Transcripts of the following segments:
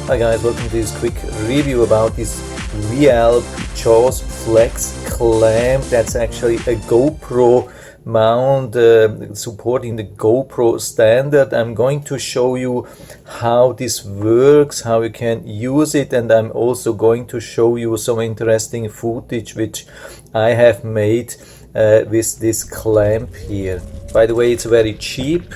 Hi guys, welcome to this quick review about this Wealpe Jaws Flex clamp. That's actually a GoPro mount supporting the GoPro standard. I'm going to show you how this works, how you can use it, and I'm also going to show you some interesting footage which I have made with this clamp here. By the way, it's a very cheap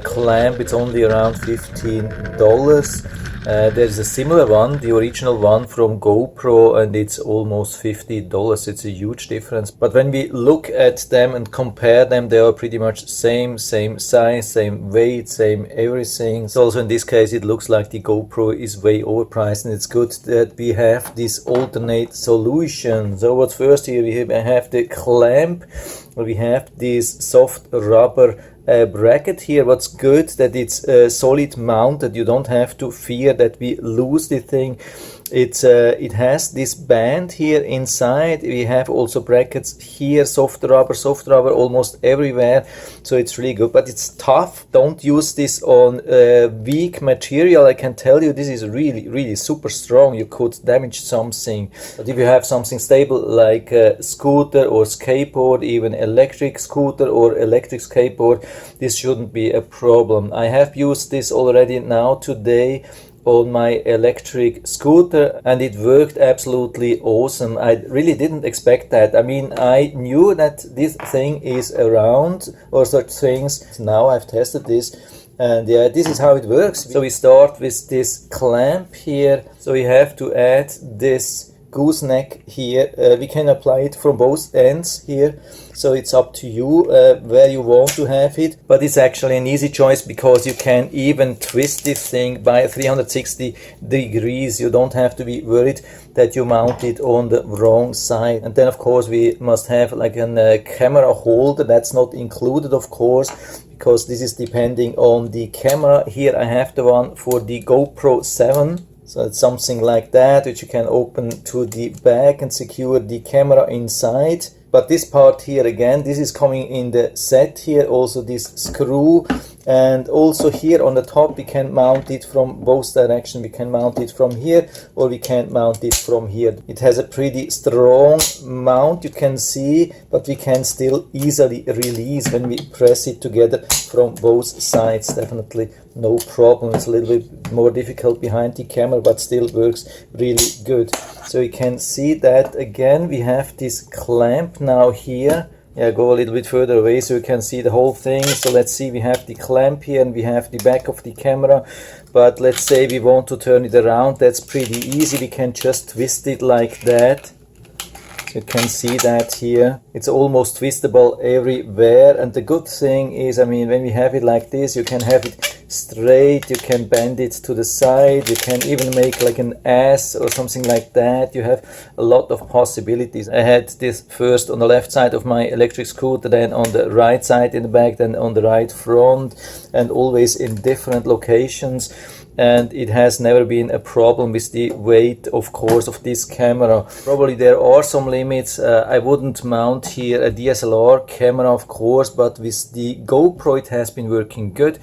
clamp. It's only around $15. There's a similar one, the original one from GoPro, and it's almost $50. It's a huge difference. But when we look at them and compare them, they are pretty much same size, same weight, same everything. So also in this case, it looks like the GoPro is way overpriced, and it's good that we have this alternate solution. So what's first here, we have the clamp, we have this soft rubber bracket here. What's good that it's solid mounted. You don't have to fear that we lose the thing. It has this band here inside. We have also brackets here, soft rubber almost everywhere, so it's really good, but it's tough. Don't use this on weak material. I can tell you this is really super strong. You could damage something. But if you have something stable like a scooter or skateboard, even electric scooter or electric skateboard, this shouldn't be a problem. I have used this already now today on my electric scooter, and it worked absolutely awesome. I really didn't expect that. I mean, I knew that this thing is around or such things. Now I've tested this, and yeah, this is how it works. So we start with this clamp here. So we have to add this gooseneck here. We can apply it from both ends here, so it's up to you where you want to have it, but it's actually an easy choice because you can even twist this thing by 360 degrees. You don't have to be worried that you mount it on the wrong side. And then of course we must have like a camera holder. That's not included, of course, because this is depending on the camera. Here I have the one for the GoPro 7. So it's something like that, which you can open to the back and secure the camera inside. But this part here, again, this is coming in the set here, also this screw. And also here on the top, we can mount it from both directions. We can mount it from here, or we can mount it from here. It has a pretty strong mount, you can see, but we can still easily release when we press it together from both sides. Definitely no problem. It's a little bit more difficult behind the camera, but still works really good. So you can see that again, we have this clamp now here. Yeah, go a little bit further away so you can see the whole thing. So let's see, we have the clamp here and we have the back of the camera. But let's say we want to turn it around. That's pretty easy. We can just twist it like that. You can see that here. It's almost twistable everywhere. And the good thing is, I mean, when we have it like this, you can have it straight, you can bend it to the side, you can even make like an S or something like that. You have a lot of possibilities. I had this first on the left side of my electric scooter, then on the right side in the back, then on the right front, and always in different locations. And it has never been a problem with the weight, of course, of this camera. Probably there are some limits. I wouldn't mount here a DSLR camera, of course, but with the GoPro it has been working good.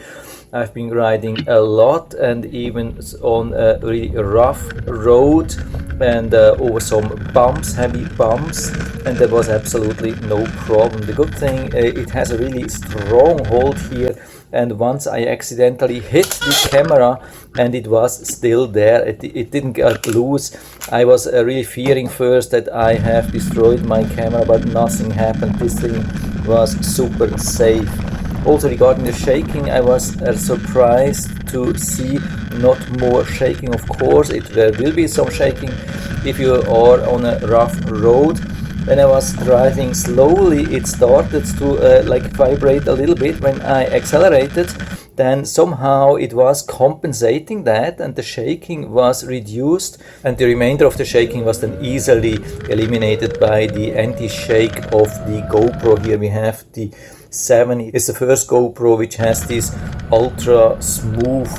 I've been riding a lot, and even on a really rough road and over some bumps, heavy bumps, and there was absolutely no problem. The good thing, it has a really strong hold here, and once I accidentally hit the camera and it was still there, it didn't get loose. I was really fearing first that I have destroyed my camera, but nothing happened. This thing was super safe. Also regarding the shaking, I was surprised to see not more shaking. Of course, there will be some shaking if you are on a rough road. When I was driving slowly, it started to like vibrate a little bit. When I accelerated, then somehow it was compensating that, and the shaking was reduced, and the remainder of the shaking was then easily eliminated by the anti-shake of the GoPro. Here we have the 7. It's the first GoPro which has this ultra smooth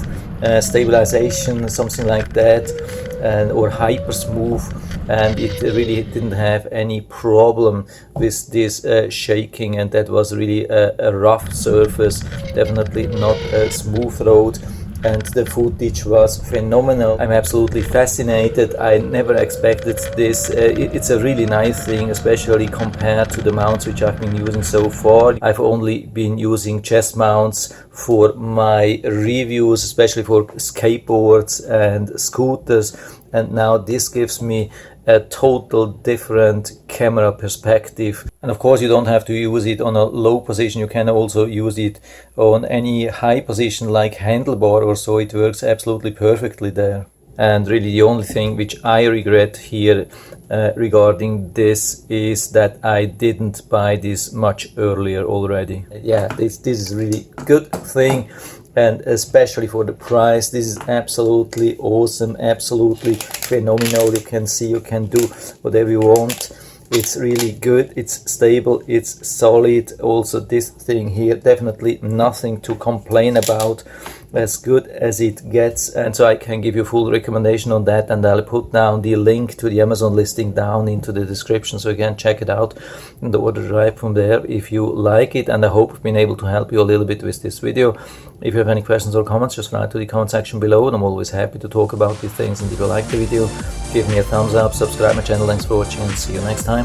stabilization, something like that, or hyper smooth, and it really didn't have any problem with this shaking, and that was really a rough surface, definitely not a smooth road. and the footage was phenomenal. I'm absolutely fascinated. I never expected this. It's a really nice thing, especially compared to the mounts which I've been using so far. I've only been using chest mounts for my reviews, especially for skateboards and scooters, and now this gives me a total different camera perspective. And of course you don't have to use it on a low position, you can also use it on any high position like handlebar or so. It works absolutely perfectly there. And really the only thing which I regret here regarding this is that I didn't buy this much earlier already. Yeah, this is really good thing, and especially for the price, this is absolutely awesome, absolutely phenomenal. You can see you can do whatever you want. It's really good, it's stable, it's solid. Also this thing here, definitely nothing to complain about, as good as it gets. And so I can give you full recommendation on that, and I'll put down the link to the Amazon listing down into the description, so you can check it out and order right from there if you like it. And I hope I've been able to help you a little bit with this video. If you have any questions or comments, just write to the comment section below, and I'm always happy to talk about these things. And if you like the video, give me a thumbs up, subscribe my channel. Thanks for watching, and see you next time.